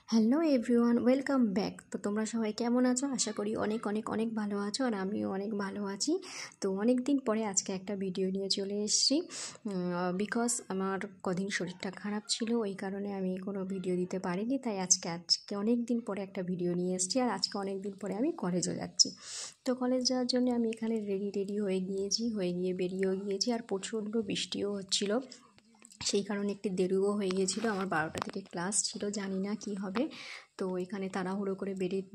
Hello everyone, welcome back. তো তোমরা সবাই কেমন আছো? আশা করি অনেক অনেক অনেক ভালো আছো, আর আমিও অনেক ভালো আছি। তো অনেক দিন পরে আজকে একটা ভিডিও নিয়ে চলে এসেছি, বিকজ আমার কদিন শরীরটা খারাপ ছিল, ওই কারণে আমি কোনো ভিডিও দিতে পারিনি। তাই আজকে অনেক দিন পরে একটা ভিডিও নিয়ে এসেছি। আর আজকে অনেক দিন পরে আমি কলেজও যাচ্ছি। তো কলেজ যাওয়ার জন্য আমি এখানে রেডি হয়ে গিয়ে বেরিয়েও গিয়েছি। আর প্রচণ্ড বৃষ্টিও হচ্ছিলো, সেই কারণে একটু দেরিও হয়ে গিয়েছিলো। আমার 12টা থেকে ক্লাস ছিল, জানি না কি হবে। তো এখানে তাড়াহুড়ো করে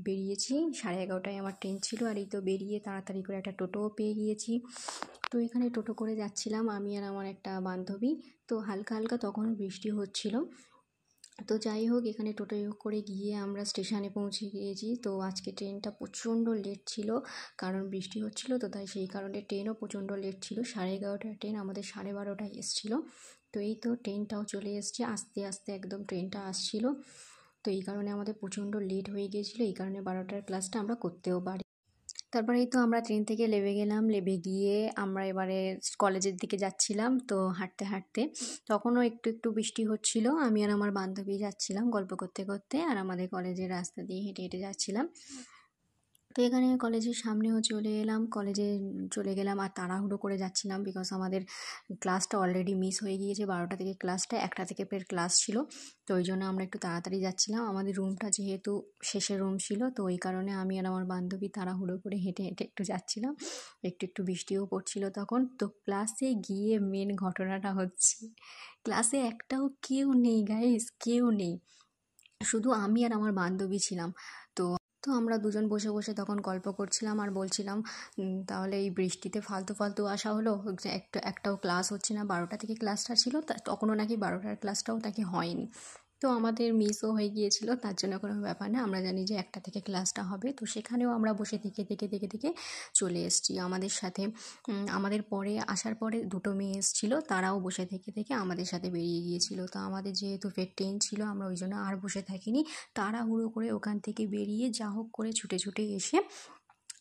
বেরিয়েছি। 11:30টায় আমার ট্রেন ছিল। আর এই তো বেরিয়ে তাড়াতাড়ি করে একটা টোটোও পেয়ে গিয়েছি। তো এখানে টোটো করে যাচ্ছিলাম আমি আর আমার একটা বান্ধবী। তো হালকা হালকা তখন বৃষ্টি হচ্ছিল। তো যাই হোক, এখানে টোটো করে গিয়ে আমরা স্টেশনে পৌঁছে গিয়েছি। তো আজকে ট্রেনটা প্রচণ্ড লেট ছিল, কারণ বৃষ্টি হচ্ছিল। তো তাই সেই কারণে ট্রেনও প্রচণ্ড লেট ছিল। 11:30টার ট্রেন আমাদের 12:30টায় এসেছিলো। তো এই তো ট্রেনটাও চলে এসছে, আস্তে আস্তে একদম ট্রেনটা আসছিল। তো এই কারণে আমাদের প্রচণ্ড লেট হয়ে গিয়েছিলো, এই কারণে 12টার ক্লাসটা আমরা করতেও পারি। তারপরেই তো আমরা ট্রেন থেকে নেমে গেলাম। নেমে গিয়ে আমরা এবারে কলেজের দিকে যাচ্ছিলাম। তো হাঁটতে হাঁটতে তখনও একটু একটু বৃষ্টি হচ্ছিল। আমি আর আমার বান্ধবী যাচ্ছিলাম গল্প করতে করতে, আর আমাদের কলেজের রাস্তা দিয়ে হেঁটে হেঁটে যাচ্ছিলাম। তো এখানে কলেজের সামনেও চলে এলাম, কলেজে চলে গেলাম। আর তাড়াহুড়ো করে যাচ্ছিলাম, বিকজ আমাদের ক্লাসটা অলরেডি মিস হয়ে গিয়েছে। 12টা থেকে ক্লাসটা, 1টা থেকে ফের ক্লাস ছিল। তো ওই জন্য আমরা একটু তাড়াতাড়ি যাচ্ছিলাম। আমাদের রুমটা যেহেতু শেষের রুম ছিল, তো ওই কারণে আমি আর আমার বান্ধবী তাড়াহুড়ো করে হেঁটে হেঁটে একটু যাচ্ছিলাম। একটু একটু বৃষ্টিও পড়ছিল তখন। তো ক্লাসে গিয়ে মেন ঘটনাটা হচ্ছে, ক্লাসে একটাও কেউ নেই গাইস, কেউ নেই, শুধু আমি আর আমার বান্ধবী ছিলাম। তো তো আমরা দুজন বসে বসে তখন গল্প করছিলাম আর বলছিলাম, তাহলে এই বৃষ্টিতে ফালতু ফালতু আসা হলো, যে একটাও ক্লাস হচ্ছে না। 12টা থেকে ক্লাসটা ছিল, তখনও নাকি 12টার ক্লাসটাও নাকি হয়নি। তো আমাদের মিসও হয়ে গিয়েছিল, তার জন্য কোনো ব্যাপার না। আমরা জানি যে 1টা থেকে ক্লাসটা হবে। তো সেখানেও আমরা বসে থেকে চলে এসেছি। আমাদের সাথে আমাদের পরে আসার পরে দুটো মেয়ে এসেছিলো, তারাও বসে থেকে আমাদের সাথে বেরিয়ে গিয়েছিল। তো আমাদের যেহেতু ফের ট্রেন ছিল, আমরা ওই জন্য আর বসে থাকিনি। তাড়াহুড়ো করে ওখান থেকে বেরিয়ে যা হোক করে ছুটে ছুটে এসে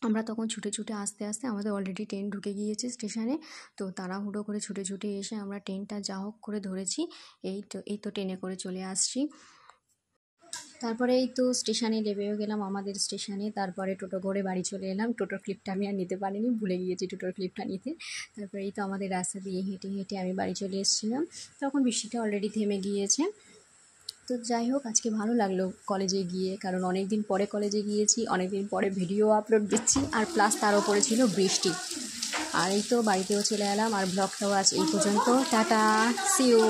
আমরা তখন ছুটে আস্তে আস্তে, আমাদের অলরেডি ট্রেন ঢুকে গিয়েছে স্টেশনে। তো তাড়াহুড়ো করে ছুটে এসে আমরা ট্রেনটা যা হোক করে ধরেছি। এই তো ট্রেনে করে চলে আসছি। তারপরে এই তো স্টেশনে নেমেও গেলাম, আমাদের স্টেশনে। তারপরে টোটো করে বাড়ি চলে এলাম। টোটোর ক্লিপটা আমি আর নিতে পারিনি, ভুলে গিয়েছি টোটোর ক্লিপটা নিতে। তারপরে এই তো আমাদের রাস্তা দিয়ে হেঁটে হেঁটে আমি বাড়ি চলে এসেছিলাম। তখন বৃষ্টিটা অলরেডি থেমে গিয়েছে। তো যাই হোক, আজকে ভালো লাগলো কলেজে গিয়ে, কারণ অনেক দিন পরে কলেজে গিয়েছি, অনেক দিন পরে ভিডিও আপলোড দিচ্ছি, আর প্লাস তার ওপরে ছিল বৃষ্টি। আর এই তো বাড়িতেও চলে এলাম। আর ব্লগটাও আজ এই পর্যন্ত। Tata, see you.